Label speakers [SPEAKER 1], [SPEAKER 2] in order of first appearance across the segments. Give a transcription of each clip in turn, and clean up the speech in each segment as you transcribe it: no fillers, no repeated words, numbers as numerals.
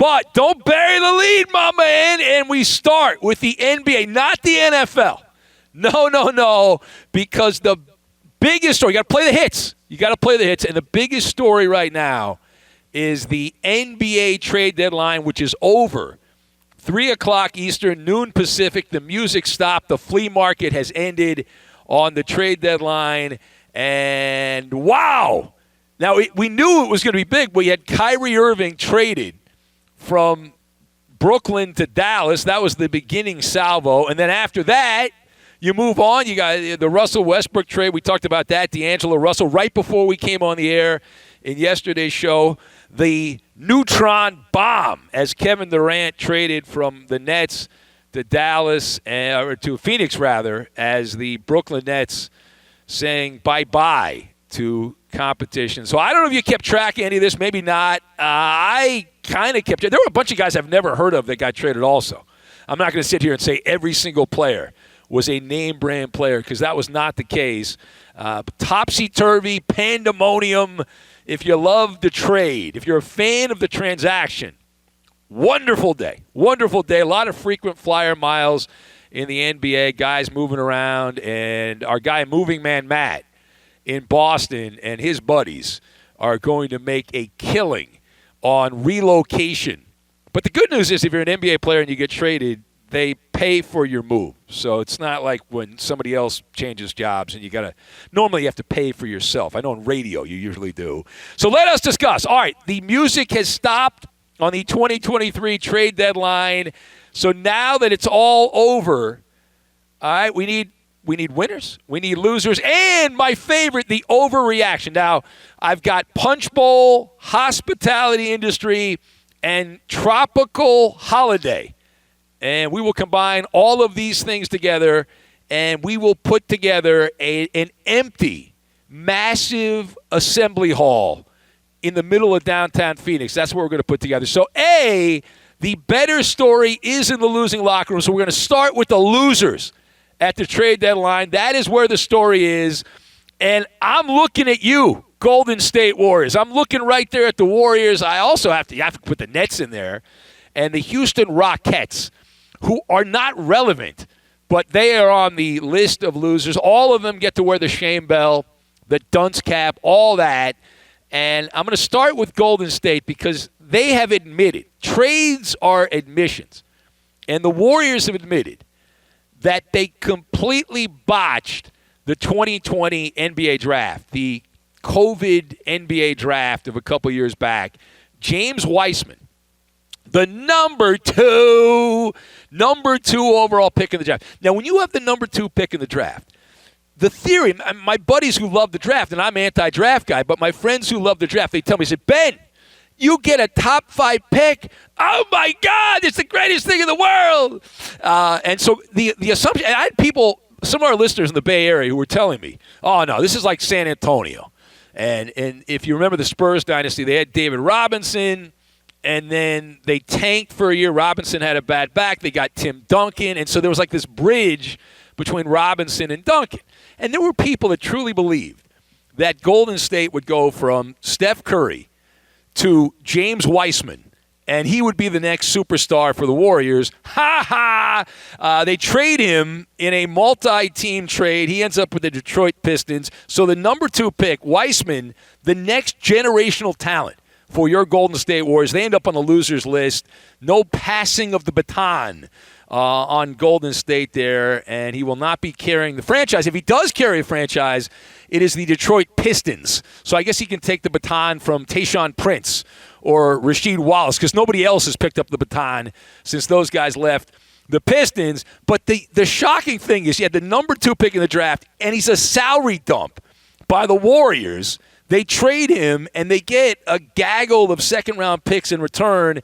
[SPEAKER 1] But don't bury the lead, my man. And we start with the NBA, not the NFL. No, because the biggest story, you got to play the hits. And the biggest story right now is the NBA trade deadline, which is over. 3 o'clock Eastern, noon Pacific. The music stopped. The flea market has ended on the trade deadline. And wow. Now, we knew it was going to be big. We had Kyrie Irving traded from Brooklyn to Dallas. That was the beginning salvo. And then after that, you move on. You got the Russell Westbrook trade. We talked about that. D'Angelo Russell right before we came on the air in yesterday's show. The neutron bomb as Kevin Durant traded from the Nets to Dallas, or to Phoenix rather, as the Brooklyn Nets saying bye-bye to competition. So I don't know if you kept track of any of this. Maybe not. I kind of kept track. There were a bunch of guys I've never heard of that got traded also. I'm not going to sit here and say every single player was a name-brand player because that was not the case. Topsy-turvy, pandemonium. If you love the trade, if you're a fan of the transaction, wonderful day. Wonderful day. A lot of frequent flyer miles in the NBA, guys moving around. And our guy, Moving Man Matt, in Boston, and his buddies are going to make a killing on relocation. But the good news is if you're an NBA player and you get traded, they pay for your move. So it's not like when somebody else changes jobs and normally you have to pay for yourself. I know in radio you usually do. So let us discuss. All right, the music has stopped on the 2023 trade deadline. So now that it's all over, all right, we need winners, we need losers, and my favorite, the overreaction. Now, I've got Punch Bowl, hospitality industry, and tropical holiday. And we will combine all of these things together, and we will put together an empty, massive assembly hall in the middle of downtown Phoenix. That's what we're going to put together. So, the better story is in the losing locker room. So we're going to start with the losers at the trade deadline. That is where the story is. And I'm looking at you, Golden State Warriors. I'm looking right there at the Warriors. I also have to put the Nets in there. And the Houston Rockets, who are not relevant, but they are on the list of losers. All of them get to wear the shame bell, the dunce cap, all that. And I'm going to start with Golden State because they have admitted, trades are admissions, and the Warriors have admitted that they completely botched the 2020 NBA draft, the COVID NBA draft of a couple years back. James Wiseman, the number two overall pick in the draft. Now, when you have the number 2 pick in the draft, the theory, my buddies who love the draft, and I'm anti-draft guy, but my friends who love the draft, they tell me, say, Ben, you get a top 5 pick. Oh, my God, it's the greatest thing in the world. And so the assumption, and I had people, some of our listeners in the Bay Area who were telling me, oh, no, this is like San Antonio. And if you remember the Spurs dynasty, they had David Robinson, and then they tanked for a year. Robinson had a bad back. They got Tim Duncan. And so there was like this bridge between Robinson and Duncan. And there were people that truly believed that Golden State would go from Steph Curry to James Wiseman, and he would be the next superstar for the Warriors. They trade him in a multi-team trade. He ends up with the Detroit Pistons. So the number 2 pick, Wiseman, the next generational talent for your Golden State Warriors. They end up on the losers list. No passing of the baton on Golden State there, and he will not be carrying the franchise. If he does carry a franchise, it is the Detroit Pistons. So I guess he can take the baton from Tayshaun Prince or Rasheed Wallace because nobody else has picked up the baton since those guys left the Pistons. But the shocking thing is he had the number 2 pick in the draft, and he's a salary dump by the Warriors. They trade him, and they get a gaggle of second-round picks in return,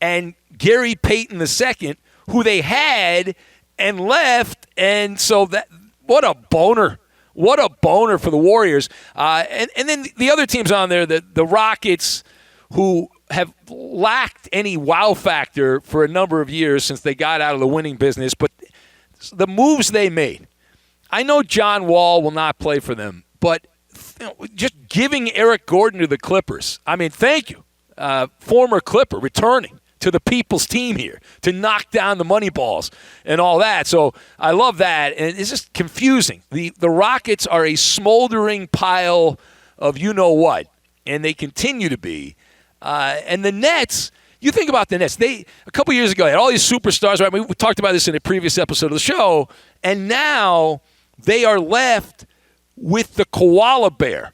[SPEAKER 1] and Gary Payton II, who they had and left. And so that, what a boner. What a boner for the Warriors. And then the other teams on there, the Rockets, who have lacked any wow factor for a number of years since they got out of the winning business. But the moves they made, I know John Wall will not play for them, but just giving Eric Gordon to the Clippers, I mean, thank you. Former Clipper returning to the people's team here to knock down the money balls and all that. So I love that, and it's just confusing. The Rockets are a smoldering pile of you-know-what, and they continue to be. And the Nets, you think about the Nets. They, a couple years ago, had all these superstars. Right? We talked about this in a previous episode of the show, and now they are left with the koala bear,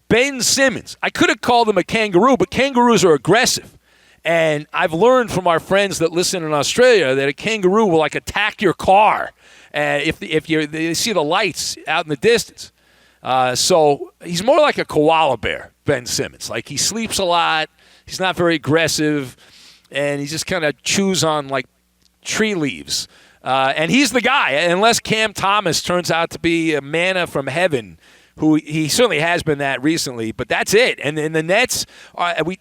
[SPEAKER 1] Ben Simmons. I could have called him a kangaroo, but kangaroos are aggressive. And I've learned from our friends that listen in Australia that a kangaroo will like attack your car if they see the lights out in the distance. So he's more like a koala bear, Ben Simmons. Like he sleeps a lot, he's not very aggressive, and he just kind of chews on like tree leaves. And he's the guy, unless Cam Thomas turns out to be a manna from heaven, who he certainly has been that recently, but that's it. And the Nets,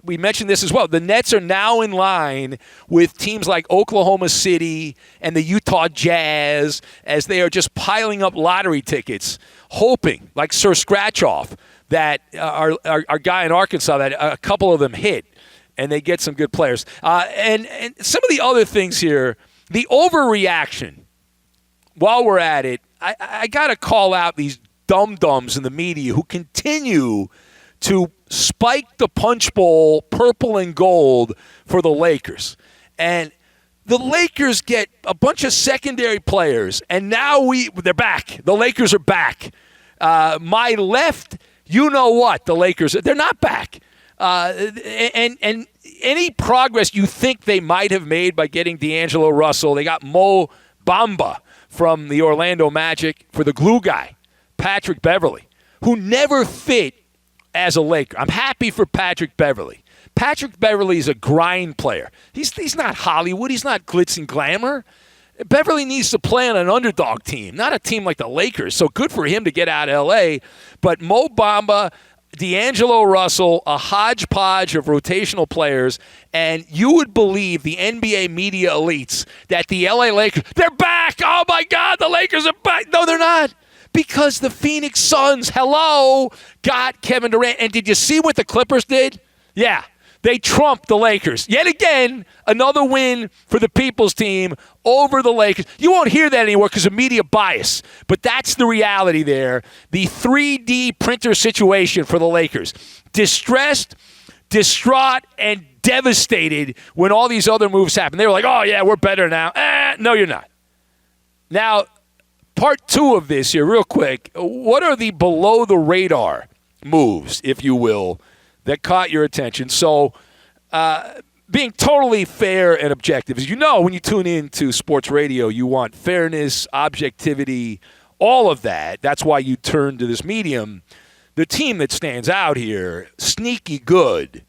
[SPEAKER 1] we mentioned this as well, the Nets are now in line with teams like Oklahoma City and the Utah Jazz as they are just piling up lottery tickets, hoping, like Sir Scratchoff, that our guy in Arkansas, that a couple of them hit, and they get some good players. And some of the other things here, the overreaction, while we're at it, I got to call out these dum-dums in the media who continue to spike the punch bowl purple and gold for the Lakers. And the Lakers get a bunch of secondary players, and now they're back. The Lakers are back. My left, you know what, the Lakers, they're not back. And any progress you think they might have made by getting D'Angelo Russell, they got Mo Bamba from the Orlando Magic for the glue guy, Patrick Beverley, who never fit as a Laker. I'm happy for Patrick Beverley. Patrick Beverley is a grind player. He's not Hollywood. He's not glitz and glamour. Beverley needs to play on an underdog team, not a team like the Lakers. So good for him to get out of L.A. But Mo Bamba, D'Angelo Russell, a hodgepodge of rotational players, and you would believe the NBA media elites that the L.A. Lakers, they're back! Oh, my God, the Lakers are back! No, they're not. Because the Phoenix Suns, got Kevin Durant. And did you see what the Clippers did? Yeah, they trumped the Lakers. Yet again, another win for the people's team over the Lakers. You won't hear that anymore because of media bias. But that's the reality there. The 3D printer situation for the Lakers. Distressed, distraught, and devastated when all these other moves happen. They were like, oh, yeah, we're better now. No, you're not. Now, part two of this here, real quick. What are the below-the-radar moves, if you will, that caught your attention? So being totally fair and objective. As you know, when you tune in to sports radio, you want fairness, objectivity, all of that. That's why you turn to this medium. The team that stands out here, sneaky good,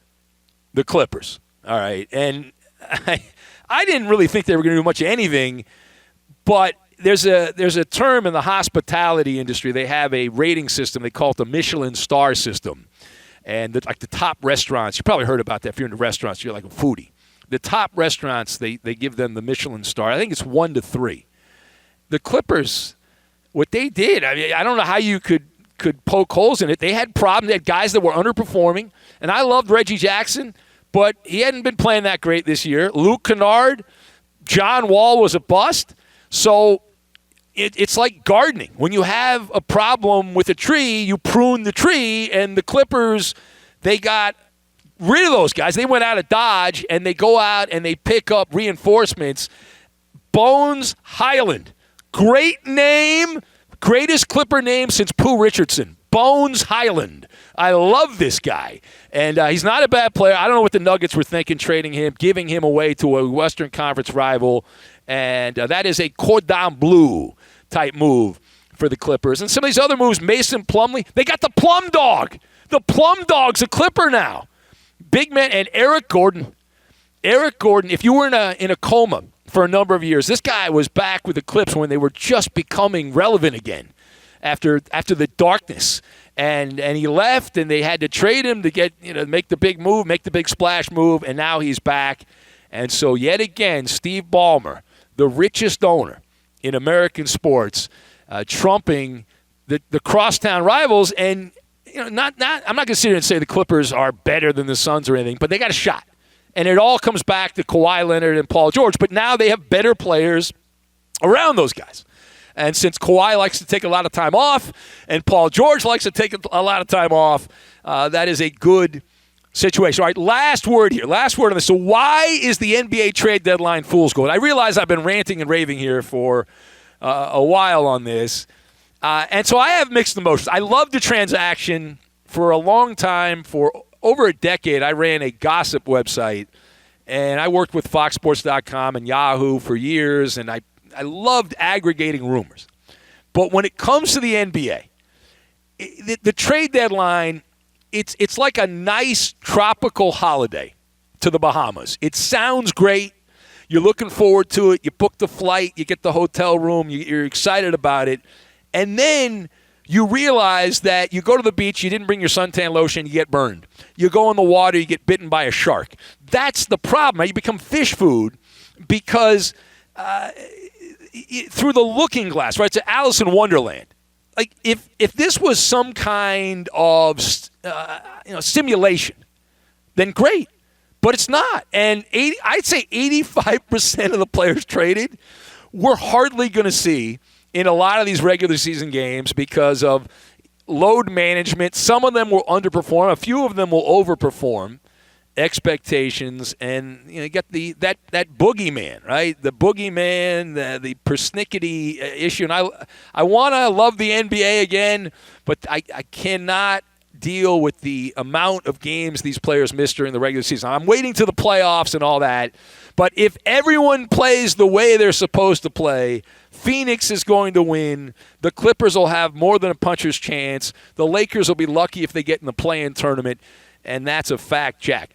[SPEAKER 1] the Clippers. All right. And I didn't really think they were going to do much of anything, but there's a term in the hospitality industry. They have a rating system. They call it the Michelin star system. And like the top restaurants, you probably heard about that if you're in the restaurants, you're like a foodie. The top restaurants, they give them the Michelin star. I think it's 1 to 3. The Clippers, what they did, I mean, I don't know how you could poke holes in it. They had problems. They had guys that were underperforming. And I loved Reggie Jackson, but he hadn't been playing that great this year. Luke Kennard, John Wall was a bust. So it's like gardening. When you have a problem with a tree, you prune the tree, and the Clippers, they got rid of those guys. They went out of Dodge, and they go out and they pick up reinforcements. Bones Highland. Great name. Greatest Clipper name since Pooh Richardson. Bones Highland. I love this guy. And he's not a bad player. I don't know what the Nuggets were thinking trading him, giving him away to a Western Conference rival. And that is a cordon bleu type move for the Clippers. And some of these other moves, Mason Plumlee, they got the Plum Dog. The Plum Dog's a Clipper now. Big man. And Eric Gordon. Eric Gordon, if you were in a coma for a number of years, this guy was back with the Clips when they were just becoming relevant again after the darkness. And he left, and they had to trade him to get, make the big move, make the big splash move, and now he's back. And so yet again, Steve Ballmer, the richest owner in American sports, trumping the crosstown rivals. And I'm not going to sit here and say the Clippers are better than the Suns or anything, but they got a shot. And it all comes back to Kawhi Leonard and Paul George. But now they have better players around those guys. And since Kawhi likes to take a lot of time off and Paul George likes to take a lot of time off, that is a good situation. All right, last word here. Last word on this. So why is the NBA trade deadline fool's gold? I realize I've been ranting and raving here for a while on this. And so I have mixed emotions. I loved the transaction for a long time. For over a decade, I ran a gossip website. And I worked with FoxSports.com and Yahoo for years. And I loved aggregating rumors. But when it comes to the NBA, the trade deadline, it's like a nice tropical holiday to the Bahamas. It sounds great. You're looking forward to it. You book the flight. You get the hotel room. You're excited about it. And then you realize that you go to the beach, you didn't bring your suntan lotion, you get burned. You go in the water, you get bitten by a shark. That's the problem. Right? You become fish food because through the looking glass, right? It's Alice in Wonderland. Like if this was some kind of simulation, then great. But it's not. And I'd say 85% of the players traded we're hardly going to see in a lot of these regular season games because of load management. Some of them will underperform. A few of them will overperform expectations, and you get that boogeyman, right? The boogeyman, the persnickety issue. And I want to love the NBA again, but I cannot deal with the amount of games these players miss during the regular season. I'm waiting to the playoffs and all that. But if everyone plays the way they're supposed to play, Phoenix is going to win. The Clippers will have more than a puncher's chance. The Lakers will be lucky if they get in the play-in tournament. And that's a fact, Jack.